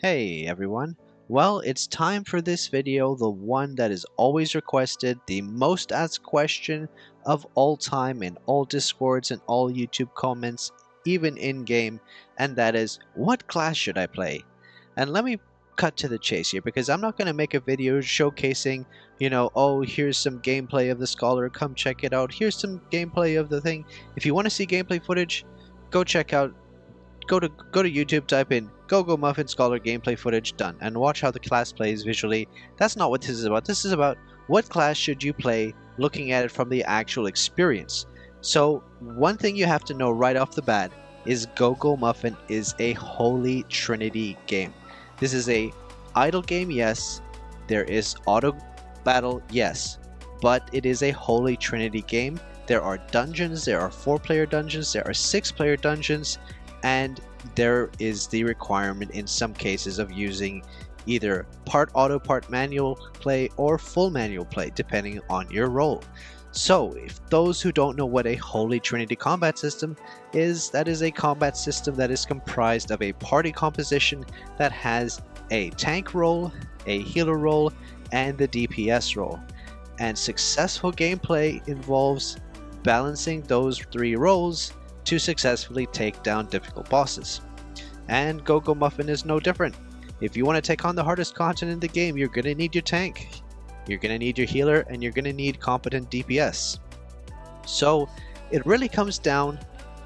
Hey everyone, well it's time for this video, the one that is always requested, the most asked question of all time in all discords and all YouTube comments, even in game, and that is, what class should I play? And let me cut to the chase here because I'm not going to make a video showcasing, oh here's some gameplay of the Scholar, come check it out, here's some gameplay of the thing. If you want to see gameplay footage, go check out Go to YouTube, type in Go Muffin Scholar gameplay footage, done, and watch how the class plays visually. That's not what this is about. This is about what class should you play, looking at it from the actual experience. So one thing you have to know right off the bat is Go Muffin is a holy trinity game. This is a idle game, yes. There is auto battle, yes, but it is a holy trinity game. There are dungeons, there are 4-player dungeons, there are 6-player dungeons, and there is the requirement in some cases of using either part auto, part manual play, or full manual play, depending on your role. So, if those who don't know what a Holy Trinity combat system is, that is a combat system that is comprised of a party composition that has a tank role, a healer role, and the DPS role. And successful gameplay involves balancing those 3 roles to successfully take down difficult bosses. And Go Muffin is no different. If you want to take on the hardest content in the game, you're going to need your tank, you're going to need your healer, and you're going to need competent DPS. So it really comes down,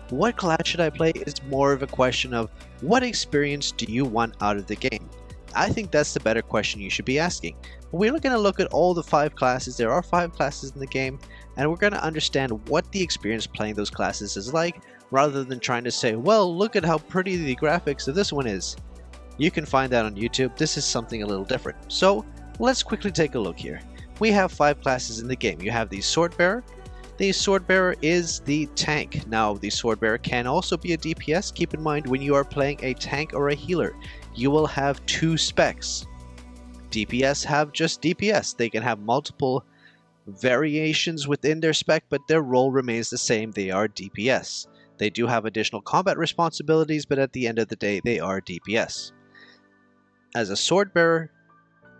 what class should I play is more of a question of what experience do you want out of the game. I think that's the better question you should be asking. We're going to look at all the 5 classes. There are 5 classes in the game, and we're going to understand what the experience playing those classes is like, rather than trying to say, well, look at how pretty the graphics of this one is. You can find that on YouTube. This is something a little different. So let's quickly take a look here. We have 5 classes in the game. You have the Swordbearer. The Swordbearer is the tank. Now, the Swordbearer can also be a DPS. Keep in mind, when you are playing a tank or a healer, you will have 2 specs. DPS have just DPS. They can have multiple variations within their spec, but their role remains the same. They are DPS. They do have additional combat responsibilities, but at the end of the day, they are DPS. As a Swordbearer,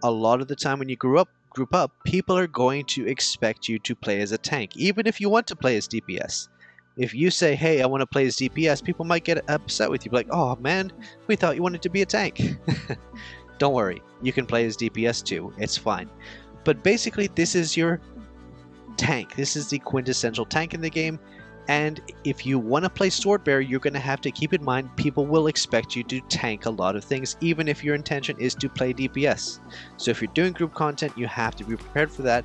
a lot of the time when you group up, people are going to expect you to play as a tank, even if you want to play as DPS. If you say, hey, I want to play as DPS, people might get upset with you, like, oh man, we thought you wanted to be a tank. Don't worry, you can play as DPS too, it's fine. But basically, this is your tank. This is the quintessential tank in the game. And if you want to play Swordbearer, you're going to have to keep in mind people will expect you to tank a lot of things, even if your intention is to play DPS. So if you're doing group content, you have to be prepared for that.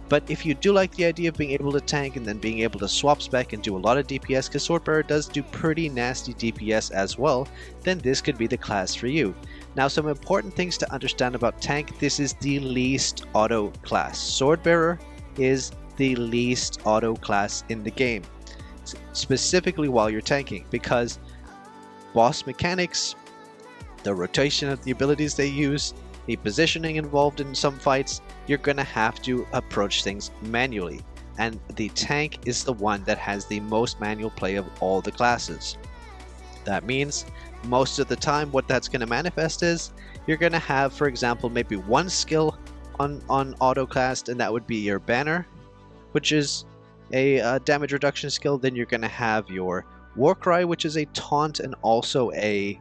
But if you do like the idea of being able to tank and then being able to swap spec and do a lot of DPS, because Swordbearer does do pretty nasty DPS as well, then this could be the class for you. Now, some important things to understand about tank: this is the least auto class. Swordbearer is the least auto class in the game, specifically while you're tanking, because boss mechanics, the rotation of the abilities they use, the positioning involved in some fights, you're gonna have to approach things manually, and the tank is the one that has the most manual play of all the classes. That means most of the time what that's gonna manifest is you're gonna have, for example, maybe one skill on auto class, and that would be your banner, which is a damage reduction skill. Then you're going to have your Warcry, which is a taunt and also a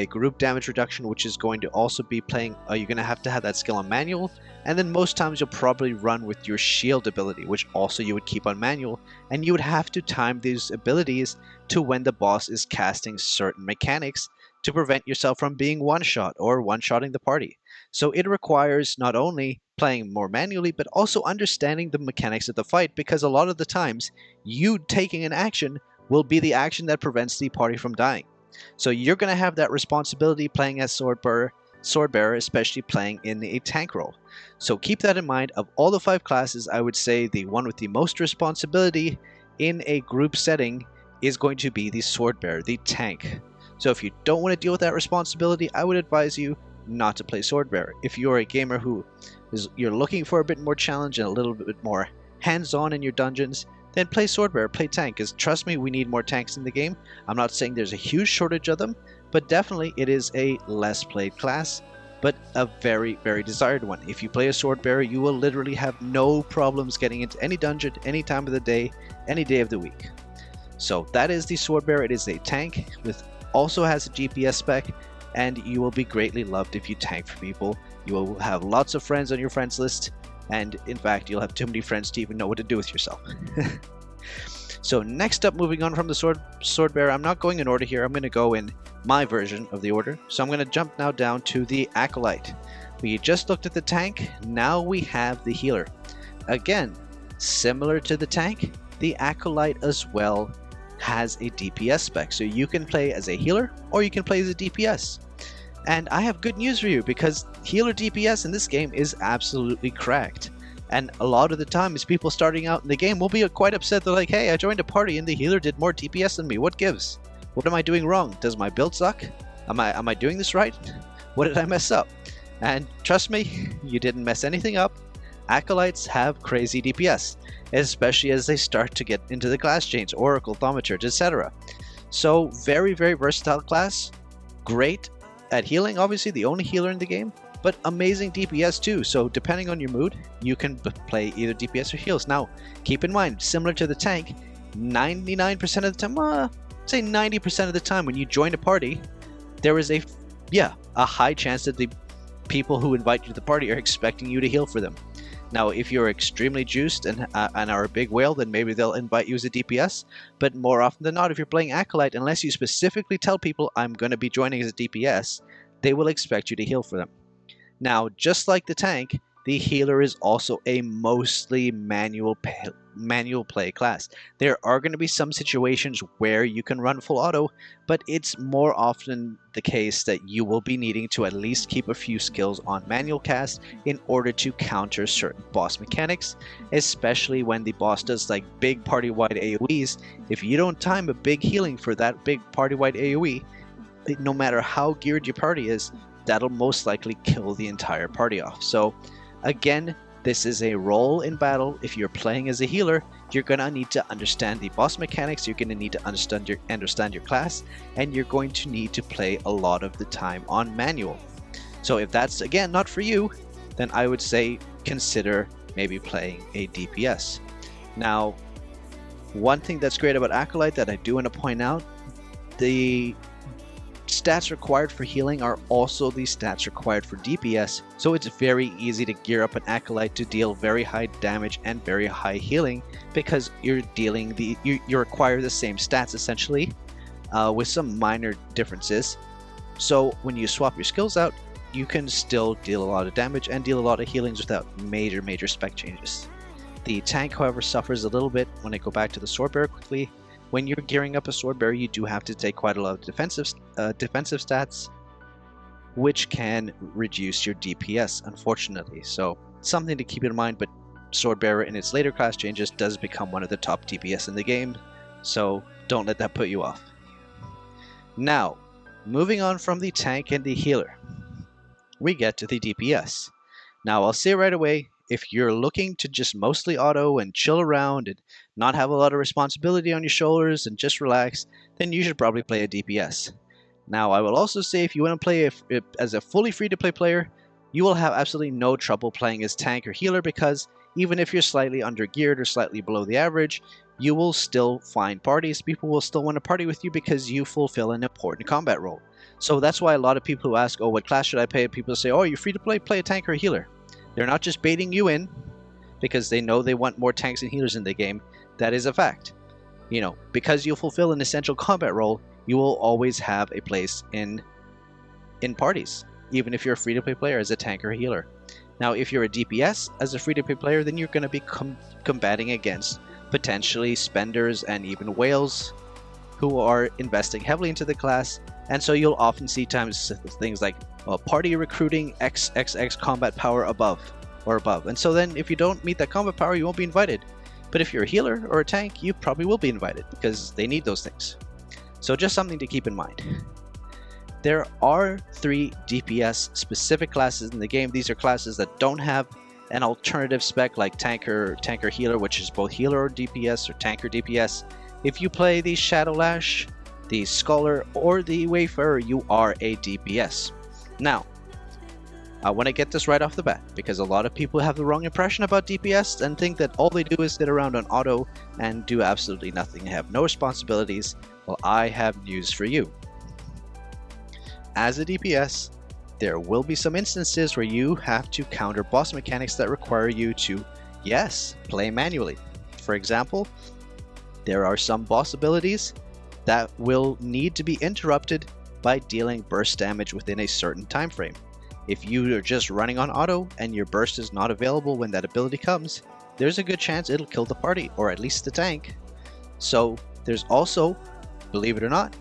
group damage reduction, which is going to also be playing. You're going to have that skill on manual, and then most times you'll probably run with your shield ability, which also you would keep on manual, and you would have to time these abilities to when the boss is casting certain mechanics to prevent yourself from being one-shot or one-shotting the party. So it requires not only playing more manually, but also understanding the mechanics of the fight, because a lot of the times you taking an action will be the action that prevents the party from dying. So you're going to have that responsibility playing as Swordbearer, especially playing in a tank role. So keep that in mind. Of all the 5 classes, I would say the one with the most responsibility in a group setting is going to be the Swordbearer, the tank. So if you don't want to deal with that responsibility, I would advise you not to play Swordbearer. If you're a gamer who you're looking for a bit more challenge and a little bit more hands-on in your dungeons, then play Swordbearer, play tank, because trust me, we need more tanks in the game. I'm not saying there's a huge shortage of them, but definitely it is a less played class, but a very, very desired one. If you play a sword bearer, you will literally have no problems getting into any dungeon, any time of the day, any day of the week. So that is the sword bearer. It is a tank with also has a DPS spec, and you will be greatly loved if you tank for people. You will have lots of friends on your friends list, and in fact you'll have too many friends to even know what to do with yourself. So next up, moving on from the sword bearer, I'm not going in order here. I'm going to go in my version of the order. So I'm going to jump now down to the Acolyte. We just looked at the tank, now we have the healer. Again, similar to the tank, the Acolyte as well has a DPS spec, so you can play as a healer or you can play as a DPS. And I have good news for you, because healer DPS in this game is absolutely cracked. And a lot of the times people starting out in the game will be quite upset. They're like, hey, I joined a party and the healer did more DPS than me. What gives? What am I doing wrong? Does my build suck? Am I doing this right? What did I mess up? And trust me, you didn't mess anything up. Acolytes have crazy DPS, especially as they start to get into the class chains, Oracle, Thaumaturge, etc. So very, very versatile class. Great at healing, obviously the only healer in the game, but amazing DPS too. So depending on your mood, you can play either DPS or heals. Now, keep in mind, similar to the tank, 99% of the time, say 90% of the time when you join a party, there is a high chance that the people who invite you to the party are expecting you to heal for them. Now, if you're extremely juiced and are a big whale, then maybe they'll invite you as a DPS. But more often than not, if you're playing Acolyte, unless you specifically tell people, I'm going to be joining as a DPS, they will expect you to heal for them. Now, just like the tank, the healer is also a mostly manual play class. There are going to be some situations where you can run full auto, but it's more often the case that you will be needing to at least keep a few skills on manual cast in order to counter certain boss mechanics, especially when the boss does like big party-wide AoEs. If you don't time a big healing for that big party-wide AoE, no matter how geared your party is, that'll most likely kill the entire party off. So again, this is a role in battle. If you're playing as a healer, you're going to need to understand the boss mechanics, you're going to need to understand your class, and you're going to need to play a lot of the time on manual. So if that's, again, not for you, then I would say consider maybe playing a DPS. Now, one thing that's great about Acolyte that I do want to point out, the stats required for healing are also the stats required for DPS, so it's very easy to gear up an Acolyte to deal very high damage and very high healing, because you require the same stats essentially, with some minor differences. So when you swap your skills out, you can still deal a lot of damage and deal a lot of healings without major spec changes. The tank, however, suffers a little bit. When I go back to the sword bearer quickly, when you're gearing up a sword bearer, you do have to take quite a lot of defensive stats, which can reduce your DPS, unfortunately. So something to keep in mind, but sword bearer in its later class changes does become one of the top DPS in the game, so don't let that put you off. Now, moving on from the tank and the healer, we get to the DPS. Now, I'll say right away, if you're looking to just mostly auto and chill around and not have a lot of responsibility on your shoulders and just relax, then you should probably play a DPS. Now, I will also say if you want to play as a fully free-to-play player, you will have absolutely no trouble playing as tank or healer, because even if you're slightly under-geared or slightly below the average, you will still find parties. People will still want to party with you because you fulfill an important combat role. So that's why a lot of people who ask, oh, what class should I play? People say, oh, you're free to play a tank or a healer. They're not just baiting you in because they know they want more tanks and healers in the game. That is a fact. You know, because you fulfill an essential combat role, you will always have a place in parties, even if you're a free-to-play player as a tank or a healer. Now, if you're a DPS as a free-to-play player, then you're going to be combating against potentially spenders and even whales who are investing heavily into the class, and so you'll often see things like party recruiting XXX combat power above, and so then if you don't meet that combat power, you won't be invited. But if you're a healer or a tank, you probably will be invited because they need those things. So just something to keep in mind. There are 3 DPS specific classes in the game. These are classes that don't have an alternative spec like tanker healer, which is both healer or DPS or tanker DPS. If you play the Shadow Lash, the Scholar, or the Wayfarer, you are a DPS. Now, I want to get this right off the bat, because a lot of people have the wrong impression about DPS and think that all they do is sit around on auto and do absolutely nothing and have no responsibilities. Well, I have news for you. As a DPS, there will be some instances where you have to counter boss mechanics that require you to, yes, play manually. For example, there are some boss abilities that will need to be interrupted by dealing burst damage within a certain time frame. If you are just running on auto and your burst is not available when that ability comes, there's a good chance it'll kill the party, or at least the tank. So there's also, believe it or not,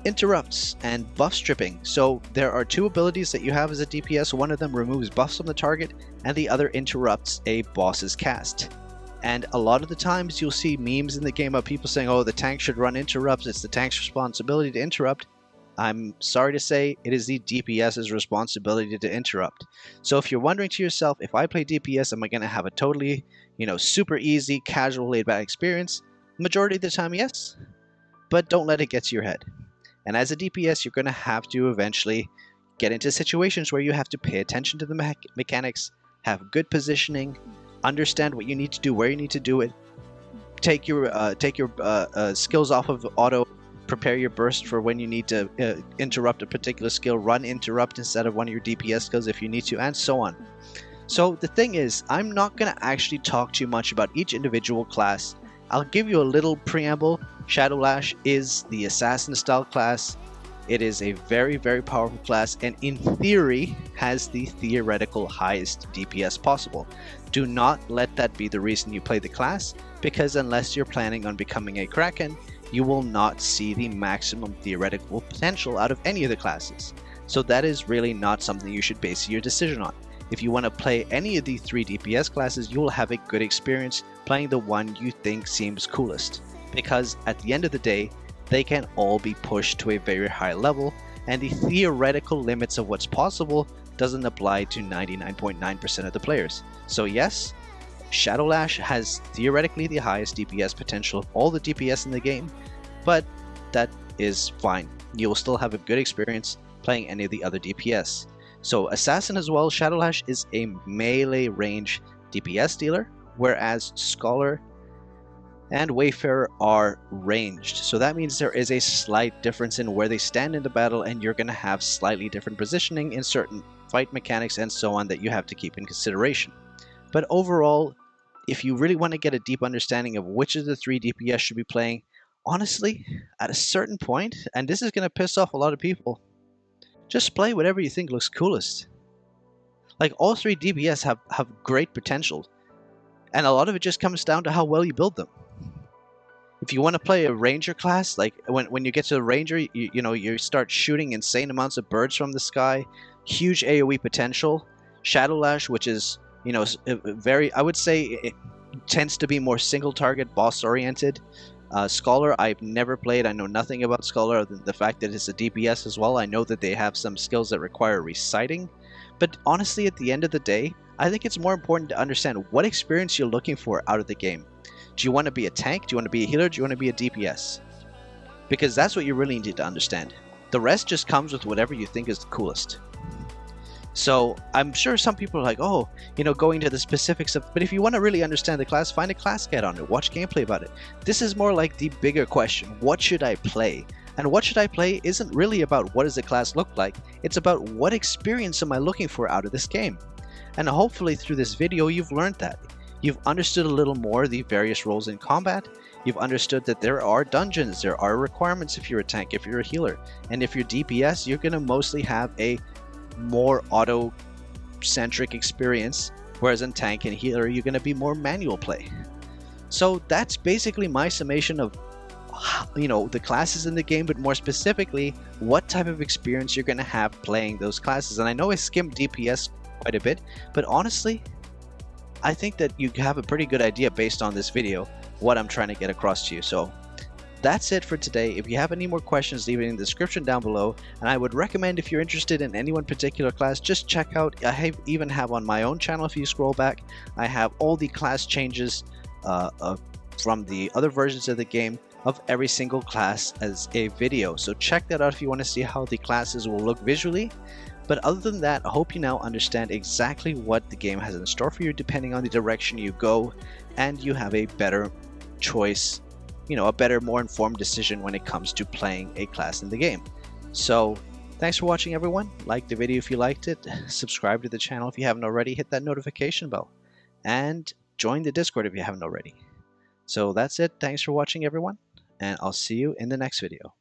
interrupts and buff stripping. So there are two abilities that you have as a DPS. One of them removes buffs from the target, and the other interrupts a boss's cast. And a lot of the times you'll see memes in the game of people saying, oh, the tank should run interrupts, it's the tank's responsibility to interrupt. I'm sorry to say, it is the DPS's responsibility to interrupt. So if you're wondering to yourself, if I play DPS, am I going to have a totally, super easy, casual, laid-back experience? Majority of the time, yes. But don't let it get to your head. And as a DPS, you're going to have to eventually get into situations where you have to pay attention to the mechanics, have good positioning, understand what you need to do, where you need to do it, take your skills off of auto, prepare your burst for when you need to interrupt a particular skill, run interrupt instead of one of your DPS skills if you need to, and so on. So the thing is, I'm not going to actually talk too much about each individual class. I'll give you a little preamble. Shadow Lash is the assassin style class. It is a very, very powerful class, and in theory has the theoretical highest DPS possible. Do not let that be the reason you play the class, because unless you're planning on becoming a Kraken, you will not see the maximum theoretical potential out of any of the classes. So that is really not something you should base your decision on. If you want to play any of the 3 DPS classes, you will have a good experience playing the one you think seems coolest. Because at the end of the day, they can all be pushed to a very high level, and the theoretical limits of what's possible doesn't apply to 99.9% of the players. So yes, Shadow Lash has theoretically the highest DPS potential of all the DPS in the game, but that is fine. You will still have a good experience playing any of the other DPS. So Assassin as well, Shadow Lash is a melee range DPS dealer, whereas Scholar and Wayfarer are ranged. So that means there is a slight difference in where they stand in the battle, and you're going to have slightly different positioning in certain fight mechanics and so on that you have to keep in consideration. But overall, if you really want to get a deep understanding of which of the 3 DPS should be playing, honestly, at a certain point, and this is going to piss off a lot of people, just play whatever you think looks coolest. Like, all 3 DPS have great potential, and a lot of it just comes down to how well you build them. If you want to play a ranger class, like when you get to the ranger, you start shooting insane amounts of birds from the sky, huge AoE potential. Shadow Lash, which is, very, I would say, it tends to be more single target, boss oriented. Scholar, I've never played. I know nothing about Scholar other than the fact that it's a DPS as well. I know that they have some skills that require reciting, but honestly, at the end of the day, I think it's more important to understand what experience you're looking for out of the game. Do you want to be a tank? Do you want to be a healer? Do you want to be a DPS? Because that's what you really need to understand. The rest just comes with whatever you think is the coolest. So I'm sure some people are like, oh, going to the specifics of, but if you want to really understand the class, find a class guide on it, watch gameplay about it. This is more like the bigger question, what should I play? And what should I play isn't really about what does the class look like, it's about what experience am I looking for out of this game. And hopefully through this video you've learned that. You've understood a little more the various roles in combat. You've understood that there are dungeons, there are requirements if you're a tank, if you're a healer. And if you're DPS, you're going to mostly have a more auto-centric experience, whereas in tank and healer, you're going to be more manual play. So that's basically my summation of, the classes in the game, but more specifically, what type of experience you're going to have playing those classes. And I know I skimmed DPS quite a bit, but honestly, I think that you have a pretty good idea based on this video what I'm trying to get across to you. So that's it for today. If you have any more questions, leave it in the description down below, and I would recommend, if you're interested in any one particular class, just check out, I even have on my own channel, if you scroll back, I have all the class changes from the other versions of the game of every single class as a video. So check that out if you want to see how the classes will look visually. But other than that, I hope you now understand exactly what the game has in store for you depending on the direction you go, and you have a better choice, a better, more informed decision when it comes to playing a class in the game. So thanks for watching, everyone. Like the video if you liked it, subscribe to the channel if you haven't already, hit that notification bell, and join the Discord if you haven't already. So that's it. Thanks for watching, everyone, and I'll see you in the next video.